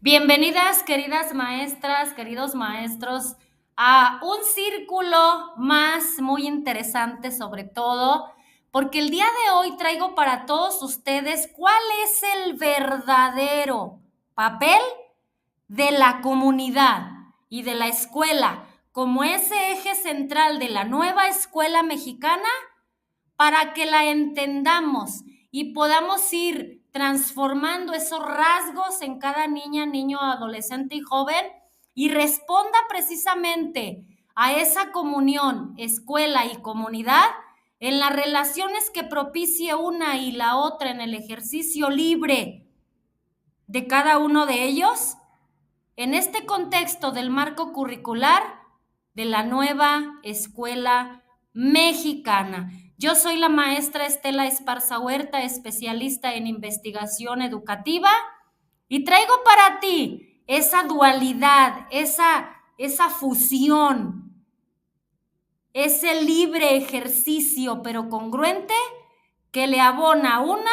Bienvenidas, queridas maestras, queridos maestros, a un círculo más muy interesante, sobre todo, porque el día de hoy traigo para todos ustedes cuál es el verdadero papel de la comunidad y de la escuela como ese eje central de la nueva escuela mexicana para que la entendamos y podamos ir transformando esos rasgos en cada niña, niño, adolescente y joven y responda precisamente a esa comunión, escuela y comunidad en las relaciones que propicie una y la otra en el ejercicio libre de cada uno de ellos, en este contexto del marco curricular de la nueva escuela mexicana. Yo soy la maestra Estela Esparza Huerta, especialista en investigación educativa, y traigo para ti esa dualidad, esa fusión, ese libre ejercicio, pero congruente, que le abona una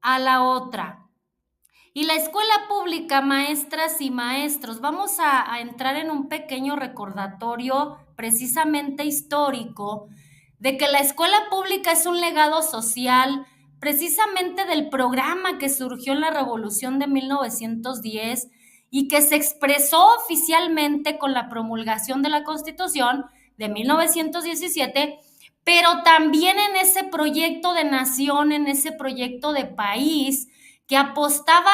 a la otra. Y la escuela pública, maestras y maestros, vamos a entrar en un pequeño recordatorio precisamente histórico de que la escuela pública es un legado social precisamente del programa que surgió en la Revolución de 1910 y que se expresó oficialmente con la promulgación de la Constitución de 1917, pero también en ese proyecto de nación, en ese proyecto de país, que apostaba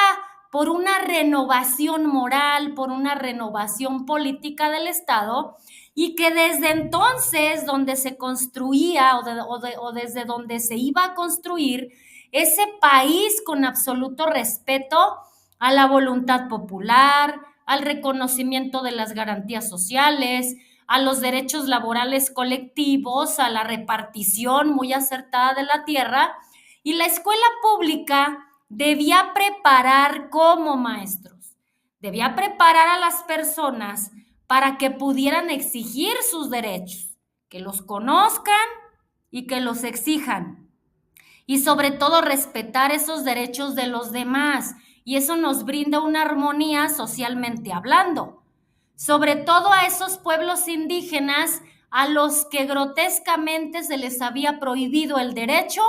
por una renovación moral, por una renovación política del Estado, y que desde entonces, donde se construía o desde donde se iba a construir ese país con absoluto respeto a la voluntad popular, al reconocimiento de las garantías sociales, a los derechos laborales colectivos, a la repartición muy acertada de la tierra, y la escuela pública debía preparar como maestros, debía preparar a las personas para que pudieran exigir sus derechos, que los conozcan y que los exijan. Y sobre todo respetar esos derechos de los demás. Y eso nos brinda una armonía socialmente hablando. Sobre todo a esos pueblos indígenas a los que grotescamente se les había prohibido el derecho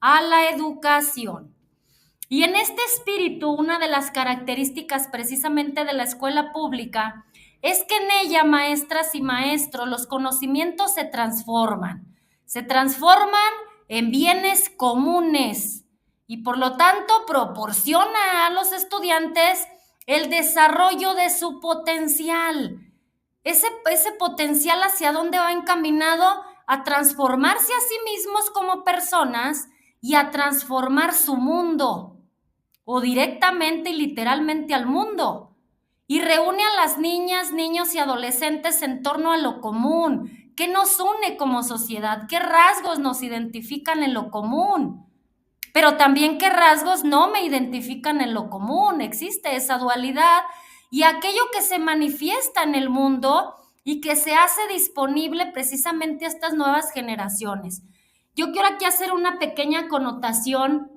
a la educación. Y en este espíritu, una de las características precisamente de la escuela pública es que en ella, maestras y maestros, los conocimientos se transforman en bienes comunes y por lo tanto proporciona a los estudiantes el desarrollo de su potencial. Ese potencial hacia dónde va encaminado a transformarse a sí mismos como personas y a transformar su mundo o directamente y literalmente al mundo, y reúne a las niñas, niños y adolescentes en torno a lo común. ¿Qué nos une como sociedad? ¿Qué rasgos nos identifican en lo común? Pero también qué rasgos no me identifican en lo común. Existe esa dualidad y aquello que se manifiesta en el mundo y que se hace disponible precisamente a estas nuevas generaciones. Yo quiero aquí hacer una pequeña connotación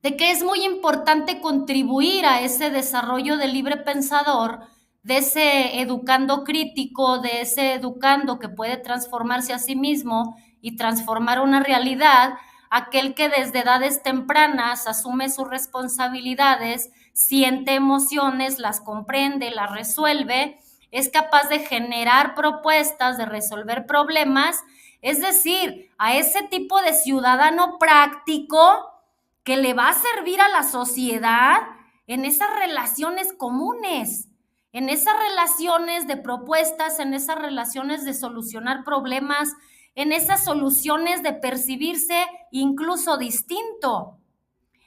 de que es muy importante contribuir a ese desarrollo del libre pensador, de ese educando crítico, de ese educando que puede transformarse a sí mismo y transformar una realidad, aquel que desde edades tempranas asume sus responsabilidades, siente emociones, las comprende, las resuelve, es capaz de generar propuestas, de resolver problemas, es decir, a ese tipo de ciudadano práctico que le va a servir a la sociedad en esas relaciones comunes, en esas relaciones de propuestas, en esas relaciones de solucionar problemas, en esas soluciones de percibirse incluso distinto.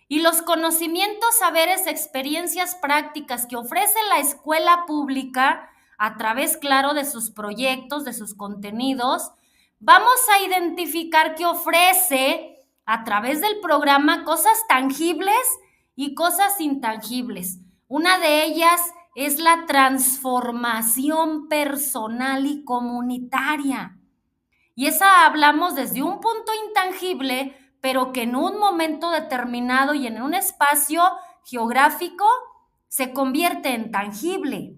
Y los conocimientos, saberes, experiencias prácticas que ofrece la escuela pública a través, claro, de sus proyectos, de sus contenidos, vamos a identificar que ofrece a través del programa cosas tangibles y cosas intangibles. Una de ellas es la transformación personal y comunitaria. Y esa hablamos desde un punto intangible, pero que en un momento determinado y en un espacio geográfico se convierte en tangible.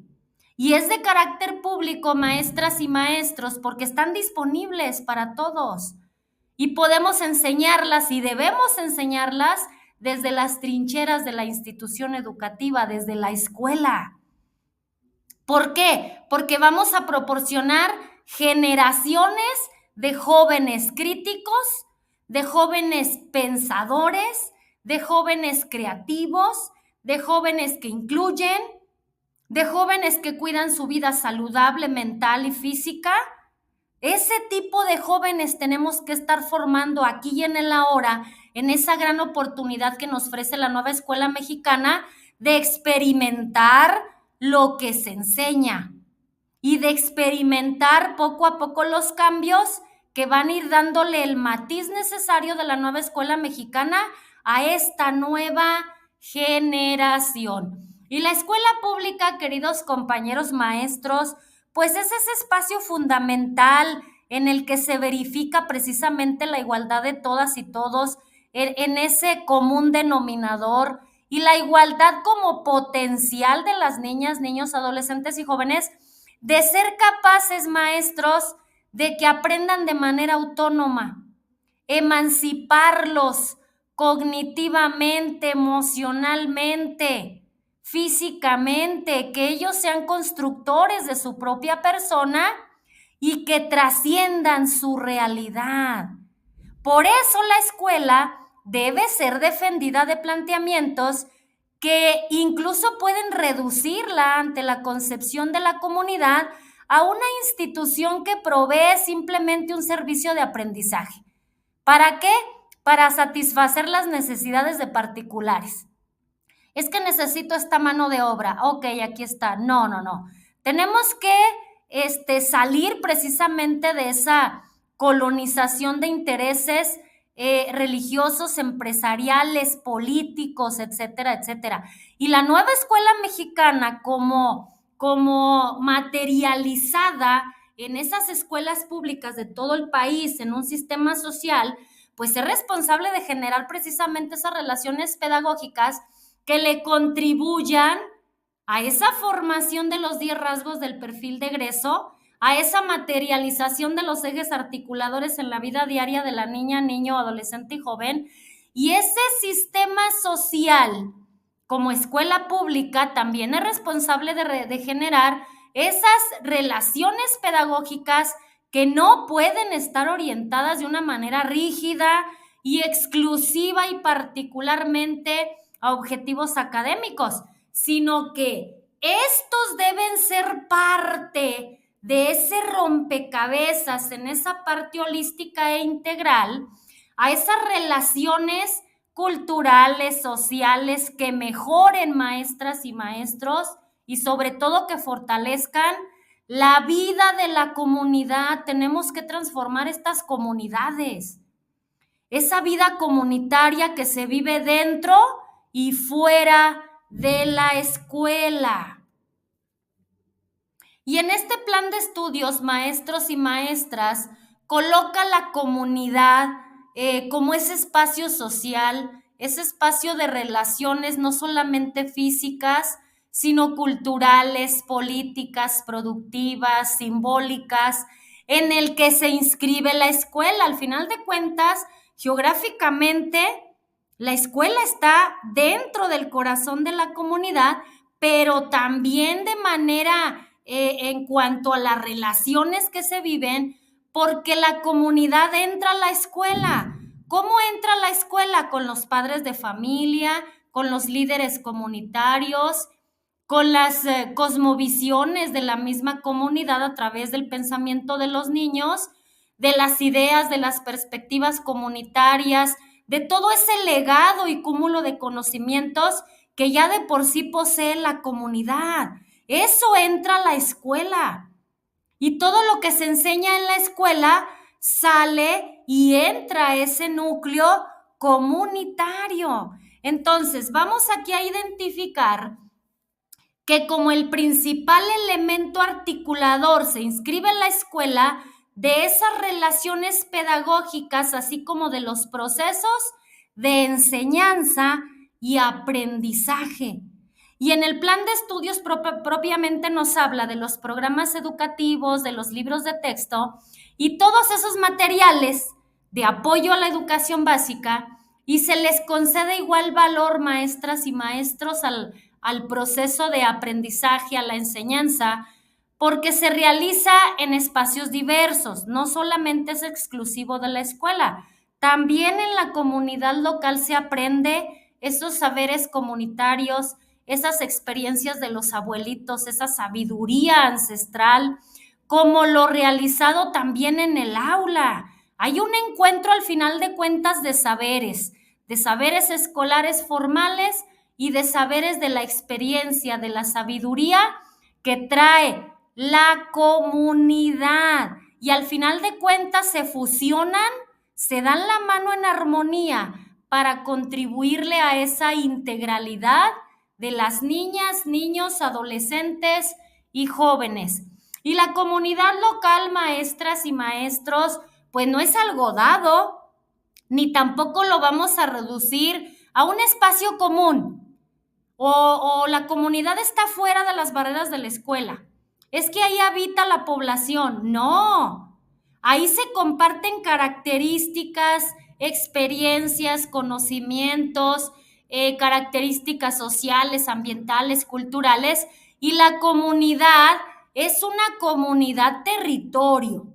Y es de carácter público, maestras y maestros, porque están disponibles para todos. Y podemos enseñarlas y debemos enseñarlas desde las trincheras de la institución educativa, desde la escuela. ¿Por qué? Porque vamos a proporcionar generaciones de jóvenes críticos, de jóvenes pensadores, de jóvenes creativos, de jóvenes que incluyen, de jóvenes que cuidan su vida saludable, mental y física. Ese tipo de jóvenes tenemos que estar formando aquí y en el ahora, en esa gran oportunidad que nos ofrece la nueva escuela mexicana de experimentar lo que se enseña y de experimentar poco a poco los cambios que van a ir dándole el matiz necesario de la nueva escuela mexicana a esta nueva generación. Y la escuela pública, queridos compañeros maestros, pues es ese espacio fundamental en el que se verifica precisamente la igualdad de todas y todos en ese común denominador y la igualdad como potencial de las niñas, niños, adolescentes y jóvenes de ser capaces, maestros, de que aprendan de manera autónoma, emanciparlos cognitivamente, emocionalmente, físicamente, que ellos sean constructores de su propia persona y que trasciendan su realidad. Por eso la escuela debe ser defendida de planteamientos que incluso pueden reducirla ante la concepción de la comunidad a una institución que provee simplemente un servicio de aprendizaje. ¿Para qué? Para satisfacer las necesidades de particulares. Es que necesito esta mano de obra. Ok, aquí está. No. Tenemos que salir precisamente de esa colonización de intereses religiosos, empresariales, políticos, etcétera, etcétera. Y la nueva escuela mexicana como materializada en esas escuelas públicas de todo el país, en un sistema social, pues es responsable de generar precisamente esas relaciones pedagógicas que le contribuyan a esa formación de los 10 rasgos del perfil de egreso, a esa materialización de los ejes articuladores en la vida diaria de la niña, niño, adolescente y joven. Y ese sistema social, como escuela pública, también es responsable de generar esas relaciones pedagógicas que no pueden estar orientadas de una manera rígida y exclusiva y particularmente a objetivos académicos, sino que estos deben ser parte de ese rompecabezas, en esa parte holística e integral, a esas relaciones culturales, sociales, que mejoren, maestras y maestros, y sobre todo que fortalezcan la vida de la comunidad. Tenemos que transformar estas comunidades, esa vida comunitaria que se vive dentro y fuera de la escuela. Y en este plan de estudios, maestros y maestras, coloca la comunidad como ese espacio social, ese espacio de relaciones no solamente físicas, sino culturales, políticas, productivas, simbólicas, en el que se inscribe la escuela. Al final de cuentas, geográficamente, la escuela está dentro del corazón de la comunidad, pero también de manera en cuanto a las relaciones que se viven, porque la comunidad entra a la escuela. ¿Cómo entra a la escuela? Con los padres de familia, con los líderes comunitarios, con las cosmovisiones de la misma comunidad a través del pensamiento de los niños, de las ideas, de las perspectivas comunitarias, de todo ese legado y cúmulo de conocimientos que ya de por sí posee la comunidad. Eso entra a la escuela. Y todo lo que se enseña en la escuela sale y entra a ese núcleo comunitario. Entonces, vamos aquí a identificar que como el principal elemento articulador se inscribe en la escuela, de esas relaciones pedagógicas, así como de los procesos de enseñanza y aprendizaje. Y en el plan de estudios propiamente nos habla de los programas educativos, de los libros de texto y todos esos materiales de apoyo a la educación básica, y se les concede igual valor, maestras y maestros, al proceso de aprendizaje, a la enseñanza, porque se realiza en espacios diversos, no solamente es exclusivo de la escuela, también en la comunidad local se aprende esos saberes comunitarios, esas experiencias de los abuelitos, esa sabiduría ancestral, como lo realizado también en el aula. Hay un encuentro al final de cuentas de saberes escolares formales y de saberes de la experiencia, de la sabiduría que trae la comunidad. Y al final de cuentas se fusionan, se dan la mano en armonía para contribuirle a esa integralidad de las niñas, niños, adolescentes y jóvenes. Y la comunidad local, maestras y maestros, pues no es algo dado, ni tampoco lo vamos a reducir a un espacio común, o la comunidad está fuera de las barreras de la escuela. Es que ahí habita la población. No, ahí se comparten características, experiencias, conocimientos, características sociales, ambientales, culturales, y la comunidad es una comunidad territorio.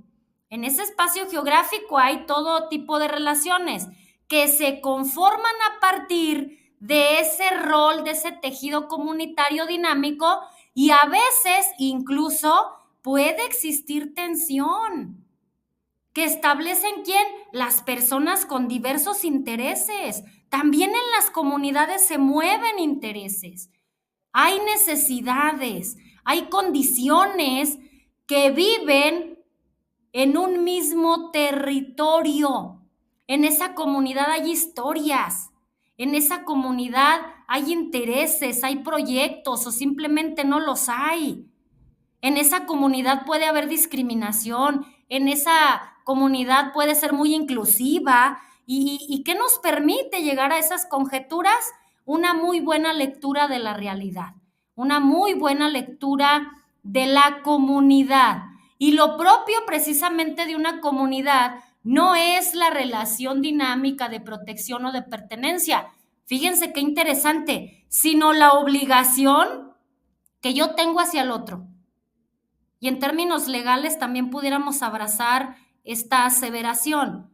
En ese espacio geográfico hay todo tipo de relaciones que se conforman a partir de ese rol, de ese tejido comunitario dinámico, y a veces incluso puede existir tensión. ¿Que establecen quién? Las personas con diversos intereses. También en las comunidades se mueven intereses. Hay necesidades, hay condiciones que viven en un mismo territorio. En esa comunidad hay historias, en esa comunidad hay intereses, hay proyectos o simplemente no los hay. En esa comunidad puede haber discriminación, en esa comunidad puede ser muy inclusiva. ¿Y qué nos permite llegar a esas conjeturas? Una muy buena lectura de la realidad, una muy buena lectura de la comunidad. Y lo propio precisamente de una comunidad no es la relación dinámica de protección o de pertenencia, fíjense qué interesante, sino la obligación que yo tengo hacia el otro. Y en términos legales también pudiéramos abrazar esta aseveración.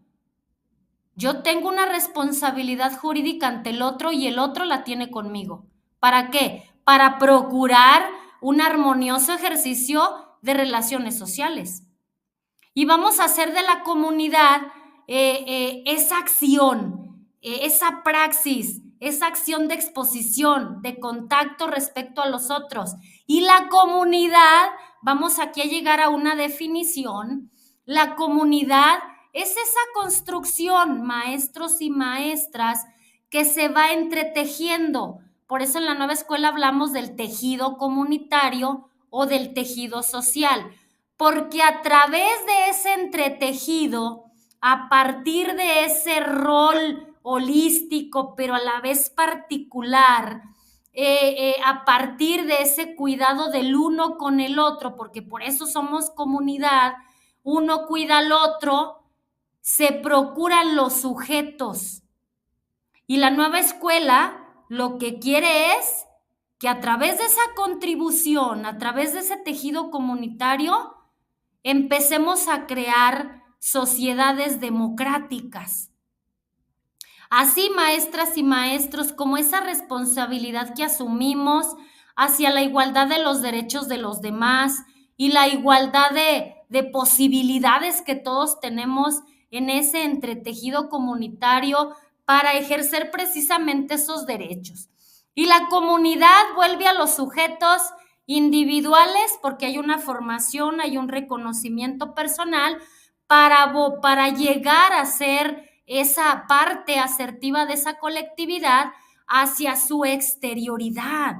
Yo tengo una responsabilidad jurídica ante el otro y el otro la tiene conmigo. ¿Para qué? Para procurar un armonioso ejercicio de relaciones sociales. Y vamos a hacer de la comunidad esa acción, esa praxis, esa acción de exposición, de contacto respecto a los otros. Y la comunidad, vamos aquí a llegar a una definición, la comunidad es esa construcción, maestros y maestras, que se va entretejiendo. Por eso en la nueva escuela hablamos del tejido comunitario o del tejido social, porque a través de ese entretejido, a partir de ese rol holístico, pero a la vez particular, a partir de ese cuidado del uno con el otro, porque por eso somos comunidad, uno cuida al otro, se procuran los sujetos. Y la nueva escuela lo que quiere es que a través de esa contribución, a través de ese tejido comunitario, empecemos a crear sociedades democráticas. Así, maestras y maestros, como esa responsabilidad que asumimos hacia la igualdad de los derechos de los demás y la igualdad de posibilidades que todos tenemos en ese entretejido comunitario para ejercer precisamente esos derechos. Y la comunidad vuelve a los sujetos individuales porque hay una formación, hay un reconocimiento personal para llegar a ser esa parte asertiva de esa colectividad hacia su exterioridad.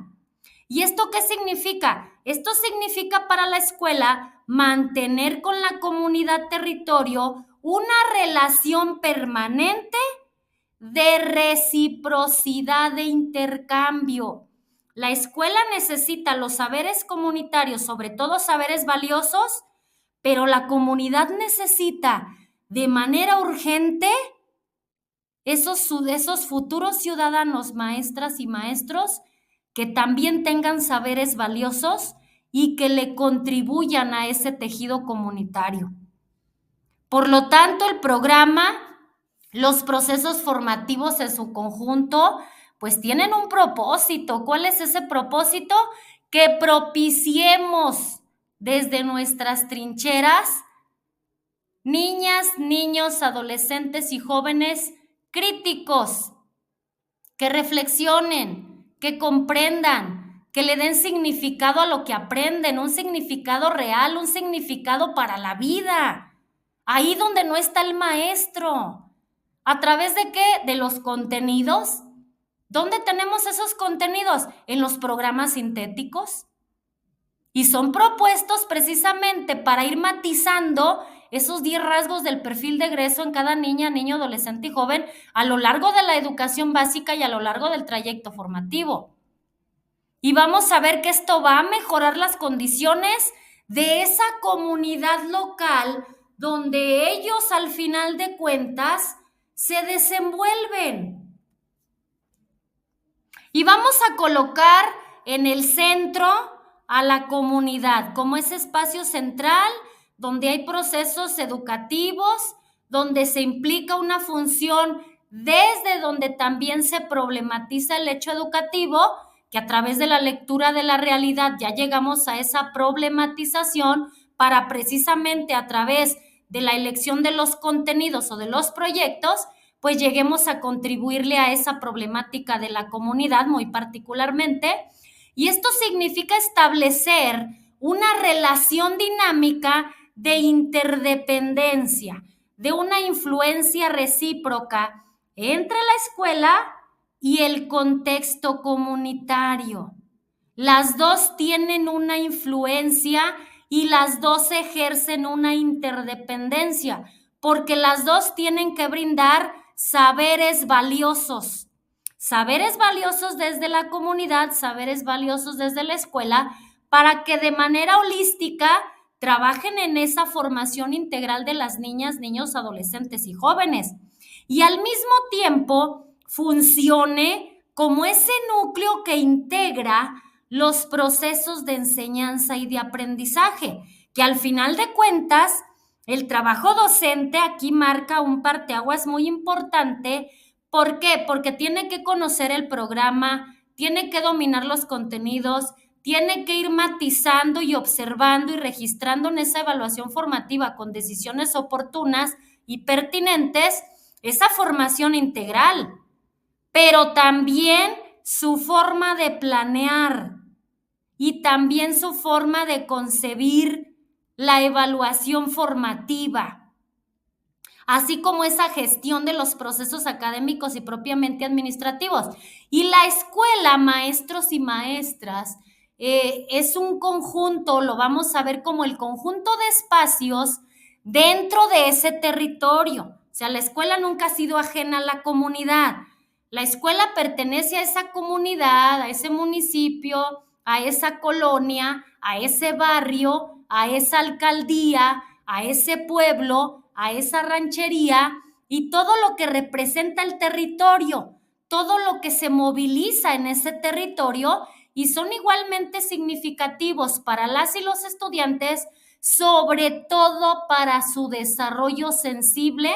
¿Y esto qué significa? Esto significa para la escuela mantener con la comunidad territorio una relación permanente de reciprocidad de intercambio. La escuela necesita los saberes comunitarios, sobre todo saberes valiosos, pero la comunidad necesita de manera urgente esos futuros ciudadanos, maestras y maestros, que también tengan saberes valiosos y que le contribuyan a ese tejido comunitario. Por lo tanto, el programa, los procesos formativos en su conjunto, pues tienen un propósito. ¿Cuál es ese propósito? Que propiciemos desde nuestras trincheras niñas, niños, adolescentes y jóvenes críticos, que reflexionen, que comprendan, que le den significado a lo que aprenden, un significado real, un significado para la vida. Ahí donde no está el maestro. ¿A través de qué? De los contenidos. ¿Dónde tenemos esos contenidos? En los programas sintéticos. Y son propuestos precisamente para ir matizando esos 10 rasgos del perfil de egreso en cada niña, niño, adolescente y joven a lo largo de la educación básica y a lo largo del trayecto formativo. Y vamos a ver que esto va a mejorar las condiciones de esa comunidad local donde ellos al final de cuentas se desenvuelven. Y vamos a colocar en el centro a la comunidad como ese espacio central donde hay procesos educativos, donde se implica una función desde donde también se problematiza el hecho educativo, que a través de la lectura de la realidad ya llegamos a esa problematización para precisamente a través de la elección de los contenidos o de los proyectos, pues lleguemos a contribuirle a esa problemática de la comunidad muy particularmente. Y esto significa establecer una relación dinámica de interdependencia, de una influencia recíproca entre la escuela y el contexto comunitario. Las dos tienen una influencia y las dos ejercen una interdependencia, porque las dos tienen que brindar saberes valiosos desde la comunidad, saberes valiosos desde la escuela, para que de manera holística trabajen en esa formación integral de las niñas, niños, adolescentes y jóvenes. Y al mismo tiempo funcione como ese núcleo que integra los procesos de enseñanza y de aprendizaje, que al final de cuentas, el trabajo docente aquí marca un parteaguas muy importante. ¿Por qué? Porque tiene que conocer el programa, tiene que dominar los contenidos, tiene que ir matizando y observando y registrando en esa evaluación formativa con decisiones oportunas y pertinentes esa formación integral, pero también su forma de planear y también su forma de concebir la evaluación formativa, así como esa gestión de los procesos académicos y propiamente administrativos. Y la escuela, maestros y maestras, es un conjunto, lo vamos a ver como el conjunto de espacios dentro de ese territorio. O sea, la escuela nunca ha sido ajena a la comunidad. La escuela pertenece a esa comunidad, a ese municipio, a esa colonia, a ese barrio, a esa alcaldía, a ese pueblo, a esa ranchería y todo lo que representa el territorio, todo lo que se moviliza en ese territorio y son igualmente significativos para las y los estudiantes, sobre todo para su desarrollo sensible,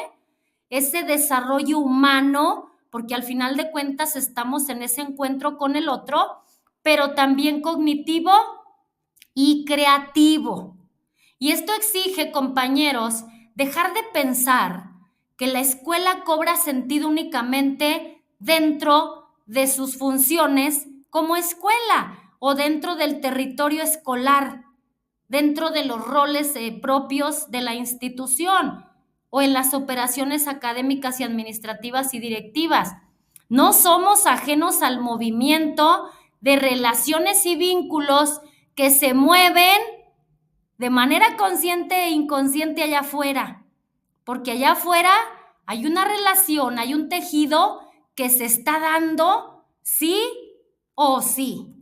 ese desarrollo humano, porque al final de cuentas estamos en ese encuentro con el otro, pero también cognitivo y creativo. Y esto exige, compañeros, dejar de pensar que la escuela cobra sentido únicamente dentro de sus funciones como escuela o dentro del territorio escolar, dentro de los roles propios de la institución o en las operaciones académicas y administrativas y directivas. No somos ajenos al movimiento de relaciones y vínculos que se mueven de manera consciente e inconsciente allá afuera, porque allá afuera hay una relación, hay un tejido que se está dando sí o sí.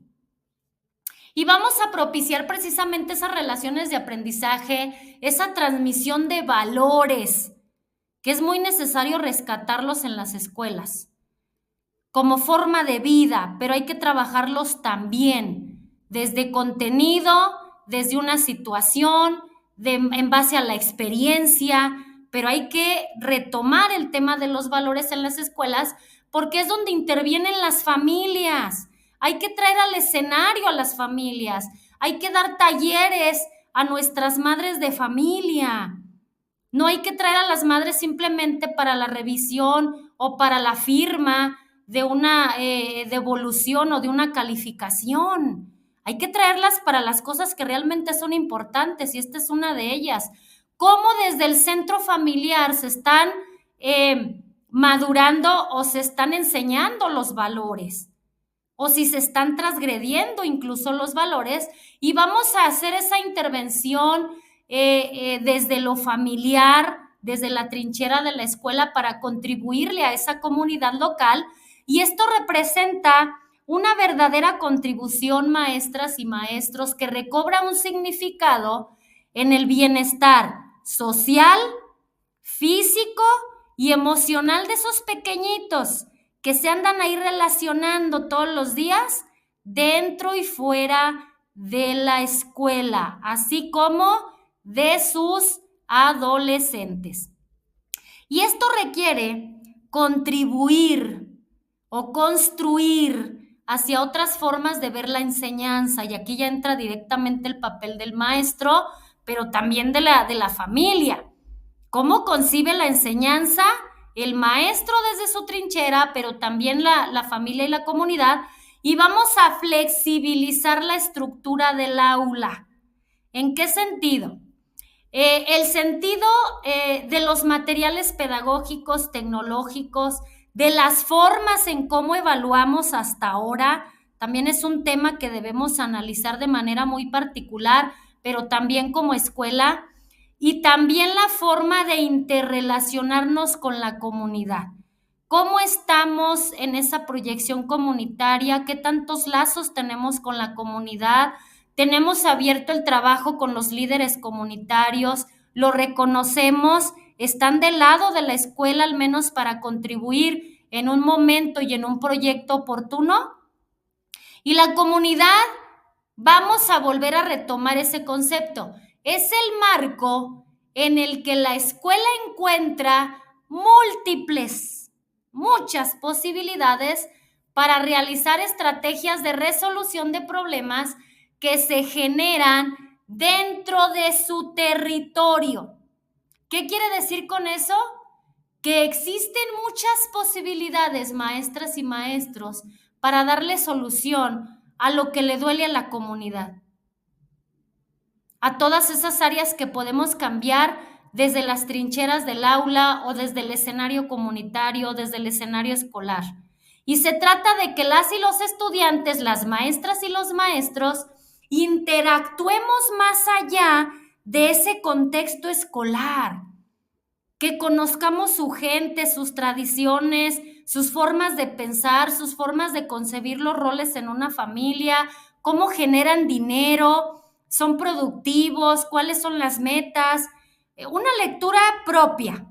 Y vamos a propiciar precisamente esas relaciones de aprendizaje, esa transmisión de valores, que es muy necesario rescatarlos en las escuelas, como forma de vida, pero hay que trabajarlos también, desde contenido, desde una situación, en base a la experiencia, pero hay que retomar el tema de los valores en las escuelas porque es donde intervienen las familias. Hay que traer al escenario a las familias, hay que dar talleres a nuestras madres de familia. No hay que traer a las madres simplemente para la revisión o para la firma de una devolución o de una calificación. Hay que traerlas para las cosas que realmente son importantes y esta es una de ellas. Cómo desde el centro familiar se están madurando o se están enseñando los valores o si se están transgrediendo incluso los valores y vamos a hacer esa intervención desde lo familiar, desde la trinchera de la escuela para contribuirle a esa comunidad local y esto representa una verdadera contribución, maestras y maestros, que recobra un significado en el bienestar social, físico y emocional de esos pequeñitos que se andan ahí relacionando todos los días dentro y fuera de la escuela, así como de sus adolescentes. Y esto requiere contribuir o construir hacia otras formas de ver la enseñanza, y aquí ya entra directamente el papel del maestro, pero también de la familia. ¿Cómo concibe la enseñanza? El maestro desde su trinchera, pero también la familia y la comunidad, y vamos a flexibilizar la estructura del aula. ¿En qué sentido? El sentido de los materiales pedagógicos, tecnológicos, de las formas en cómo evaluamos hasta ahora, también es un tema que debemos analizar de manera muy particular, pero también como escuela, y también la forma de interrelacionarnos con la comunidad. ¿Cómo estamos en esa proyección comunitaria? ¿Qué tantos lazos tenemos con la comunidad? Tenemos abierto el trabajo con los líderes comunitarios, lo reconocemos, están del lado de la escuela al menos para contribuir en un momento y en un proyecto oportuno. Y la comunidad, vamos a volver a retomar ese concepto. Es el marco en el que la escuela encuentra muchas posibilidades para realizar estrategias de resolución de problemas que se generan dentro de su territorio. ¿Qué quiere decir con eso? Que existen muchas posibilidades, maestras y maestros, para darle solución a lo que le duele a la comunidad. A todas esas áreas que podemos cambiar desde las trincheras del aula o desde el escenario comunitario, desde el escenario escolar. Y se trata de que las y los estudiantes, las maestras y los maestros, interactuemos más allá de ese contexto escolar, que conozcamos su gente, sus tradiciones, sus formas de pensar, sus formas de concebir los roles en una familia, cómo generan dinero, son productivos, cuáles son las metas, una lectura propia.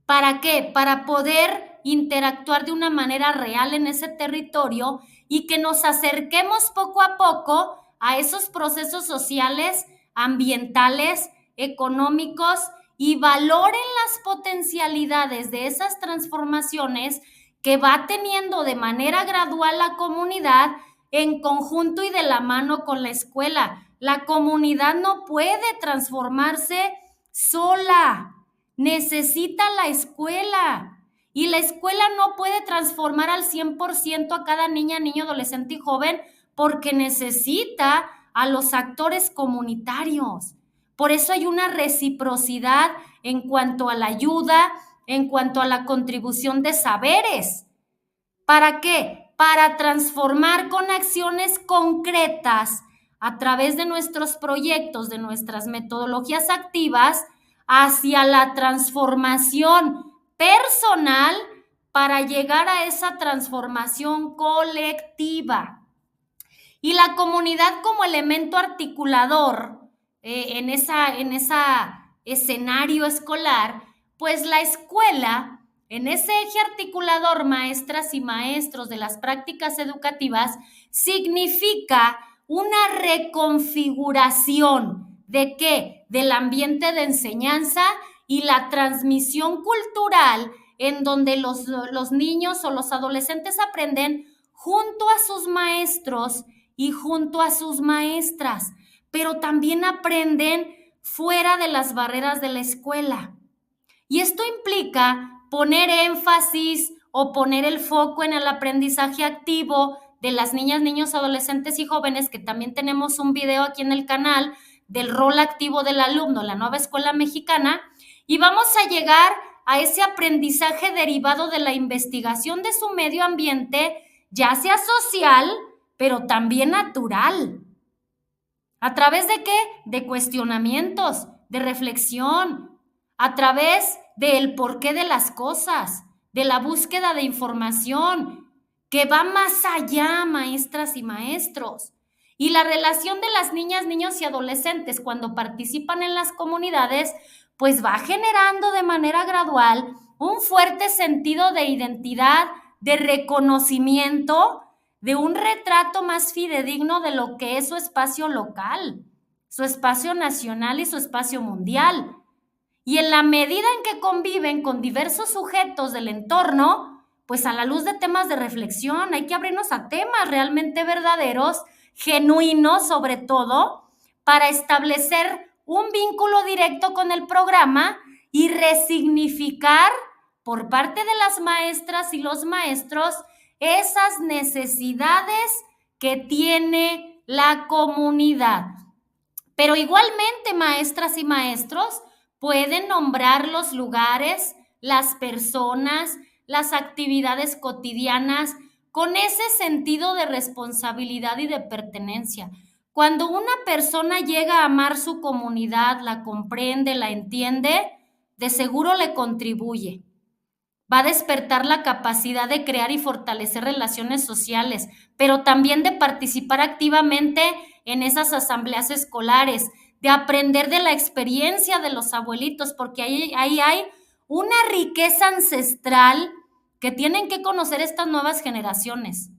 ¿Para qué? Para poder interactuar de una manera real en ese territorio y que nos acerquemos poco a poco a esos procesos sociales, ambientales, económicos y valoren las potencialidades de esas transformaciones que va teniendo de manera gradual la comunidad en conjunto y de la mano con la escuela. La comunidad no puede transformarse sola, necesita la escuela. Y la escuela no puede transformar al 100% a cada niña, niño, adolescente y joven porque necesita a los actores comunitarios. Por eso hay una reciprocidad en cuanto a la ayuda, en cuanto a la contribución de saberes. ¿Para qué? Para transformar con acciones concretas a través de nuestros proyectos, de nuestras metodologías activas, hacia la transformación personal para llegar a esa transformación colectiva. y la comunidad como elemento articulador en ese escenario escolar, pues la escuela, en ese eje articulador, maestras y maestros de las prácticas educativas, significa una reconfiguración ¿de qué? Del ambiente de enseñanza y la transmisión cultural en donde los niños o los adolescentes aprenden junto a sus maestros y junto a sus maestras, pero también aprenden fuera de las barreras de la escuela. Y esto implica poner énfasis o poner el foco en el aprendizaje activo de las niñas, niños, adolescentes y jóvenes, que también tenemos un video aquí en el canal del rol activo del alumno, la nueva escuela mexicana, y vamos a llegar a ese aprendizaje derivado de la investigación de su medio ambiente, ya sea social, pero también natural. ¿A través de qué? De cuestionamientos, de reflexión, a través del porqué de las cosas, de la búsqueda de información, que va más allá, maestras y maestros. Y la relación de las niñas, niños y adolescentes cuando participan en las comunidades, pues va generando de manera gradual un fuerte sentido de identidad, de reconocimiento, de un retrato más fidedigno de lo que es su espacio local, su espacio nacional y su espacio mundial. Y en la medida en que conviven con diversos sujetos del entorno, pues a la luz de temas de reflexión, hay que abrirnos a temas realmente verdaderos, genuinos sobre todo, para establecer un vínculo directo con el programa y resignificar por parte de las maestras y los maestros esas necesidades que tiene la comunidad. Pero igualmente, maestras y maestros pueden nombrar los lugares, las personas, las actividades cotidianas con ese sentido de responsabilidad y de pertenencia. Cuando una persona llega a amar su comunidad, la comprende, la entiende, de seguro le contribuye. Va a despertar la capacidad de crear y fortalecer relaciones sociales, pero también de participar activamente en esas asambleas escolares, de aprender de la experiencia de los abuelitos, porque ahí hay una riqueza ancestral que tienen que conocer estas nuevas generaciones.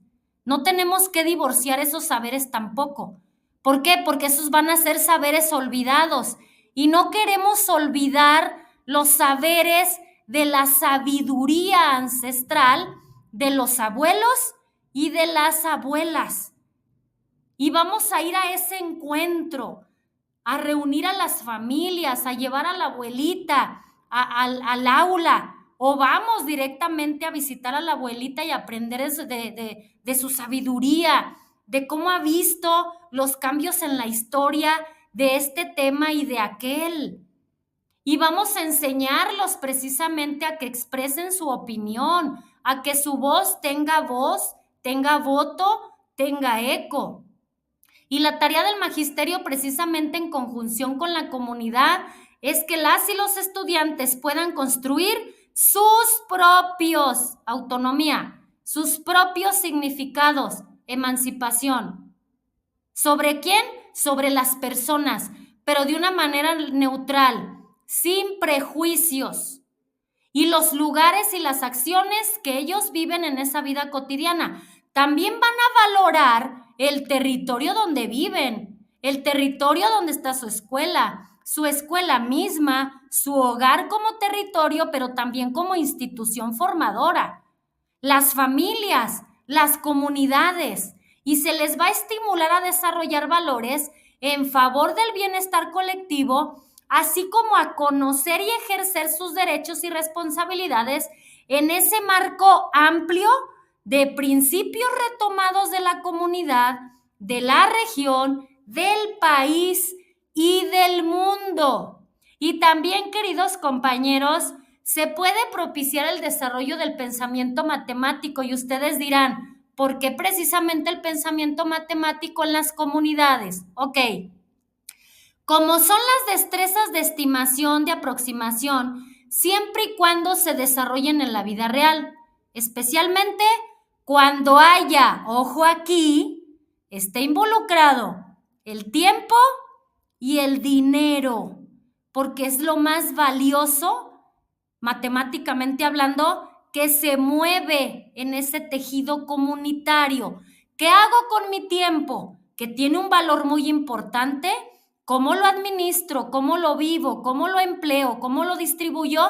No tenemos que divorciar esos saberes tampoco. ¿Por qué? Porque esos van a ser saberes olvidados y no queremos olvidar los saberes de la sabiduría ancestral de los abuelos y de las abuelas. Y vamos a ir a ese encuentro, a reunir a las familias, a llevar a la abuelita al aula, o vamos directamente a visitar a la abuelita y aprender de su sabiduría, de cómo ha visto los cambios en la historia de este tema y de aquel. Y vamos a enseñarlos precisamente a que expresen su opinión, a que su voz, tenga voto, tenga eco. Y la tarea del magisterio, precisamente en conjunción con la comunidad, es que las y los estudiantes puedan construir sus propios autonomía, sus propios significados, emancipación. ¿Sobre quién? Sobre las personas, pero de una manera neutral, sin prejuicios, y los lugares y las acciones que ellos viven en esa vida cotidiana. También van a valorar el territorio donde viven, el territorio donde está su escuela misma, su hogar como territorio, pero también como institución formadora, las familias, las comunidades, y se les va a estimular a desarrollar valores en favor del bienestar colectivo, así como a conocer y ejercer sus derechos y responsabilidades en ese marco amplio de principios retomados de la comunidad, de la región, del país y del mundo. Y también, queridos compañeros, se puede propiciar el desarrollo del pensamiento matemático, y ustedes dirán, ¿por qué precisamente el pensamiento matemático en las comunidades? Ok. Como son las destrezas de estimación, de aproximación, siempre y cuando se desarrollen en la vida real, especialmente cuando haya, ojo aquí, está involucrado el tiempo y el dinero, porque es lo más valioso, matemáticamente hablando, que se mueve en ese tejido comunitario. ¿Qué hago con mi tiempo? Que tiene un valor muy importante. ¿Cómo lo administro? ¿Cómo lo vivo? ¿Cómo lo empleo? ¿Cómo lo distribuyo?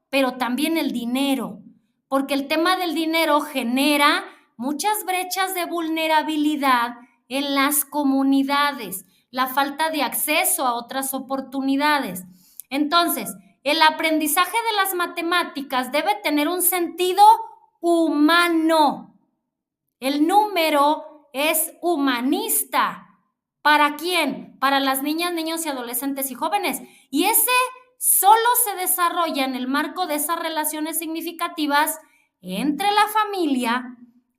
Pero también el dinero, porque el tema del dinero genera muchas brechas de vulnerabilidad en las comunidades, la falta de acceso a otras oportunidades. Entonces, el aprendizaje de las matemáticas debe tener un sentido humano. El número es humanista. ¿Para quién? Para las niñas, niños y adolescentes y jóvenes. Y ese solo se desarrolla en el marco de esas relaciones significativas entre la familia,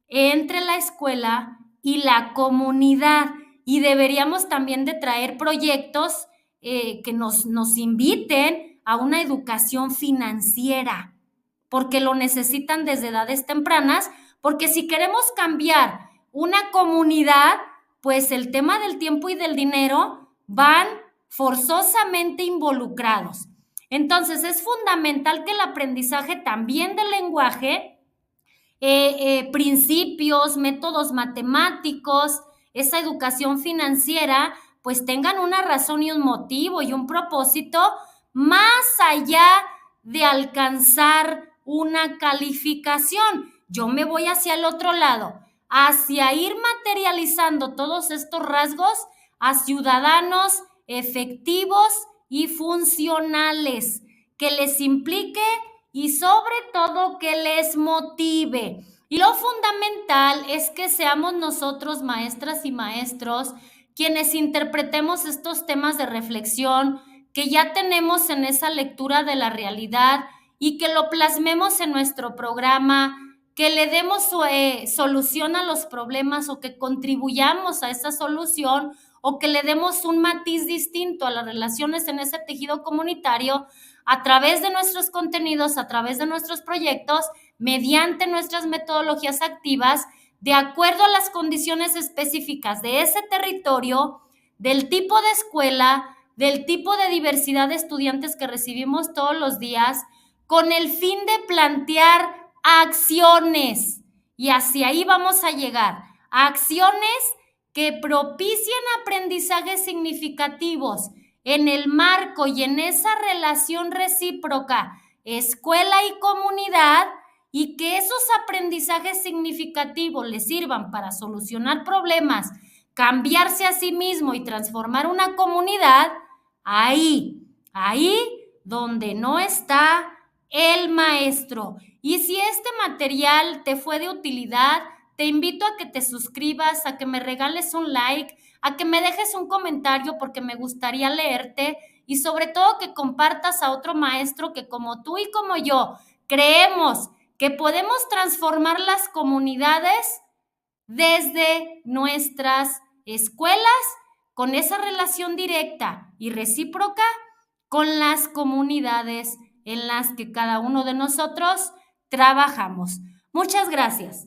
entre la escuela y la comunidad. Y deberíamos también de traer proyectos que nos inviten a una educación financiera, porque lo necesitan desde edades tempranas, porque si queremos cambiar una comunidad, pues el tema del tiempo y del dinero van forzosamente involucrados. Entonces es fundamental que el aprendizaje también del lenguaje, principios, métodos matemáticos, esa educación financiera, pues tengan una razón y un motivo y un propósito más allá de alcanzar una calificación. Yo me voy hacia el otro lado, hacia ir materializando todos estos rasgos a ciudadanos efectivos y funcionales, que les implique y sobre todo que les motive. Y lo fundamental es que seamos nosotros, maestras y maestros, quienes interpretemos estos temas de reflexión que ya tenemos en esa lectura de la realidad y que lo plasmemos en nuestro programa, que le demos solución a los problemas o que contribuyamos a esa solución o que le demos un matiz distinto a las relaciones en ese tejido comunitario a través de nuestros contenidos, a través de nuestros proyectos, mediante nuestras metodologías activas, de acuerdo a las condiciones específicas de ese territorio, del tipo de escuela, del tipo de diversidad de estudiantes que recibimos todos los días, con el fin de plantear acciones. Y hacia ahí vamos a llegar. Acciones que propicien aprendizajes significativos en el marco y en esa relación recíproca escuela y comunidad, y que esos aprendizajes significativos les sirvan para solucionar problemas, cambiarse a sí mismo y transformar una comunidad, ahí donde no está el maestro. Y si este material te fue de utilidad, te invito a que te suscribas, a que me regales un like, a que me dejes un comentario porque me gustaría leerte, y sobre todo que compartas a otro maestro que como tú y como yo creemos que podemos transformar las comunidades desde nuestras escuelas, con esa relación directa y recíproca con las comunidades en las que cada uno de nosotros trabajamos. Muchas gracias.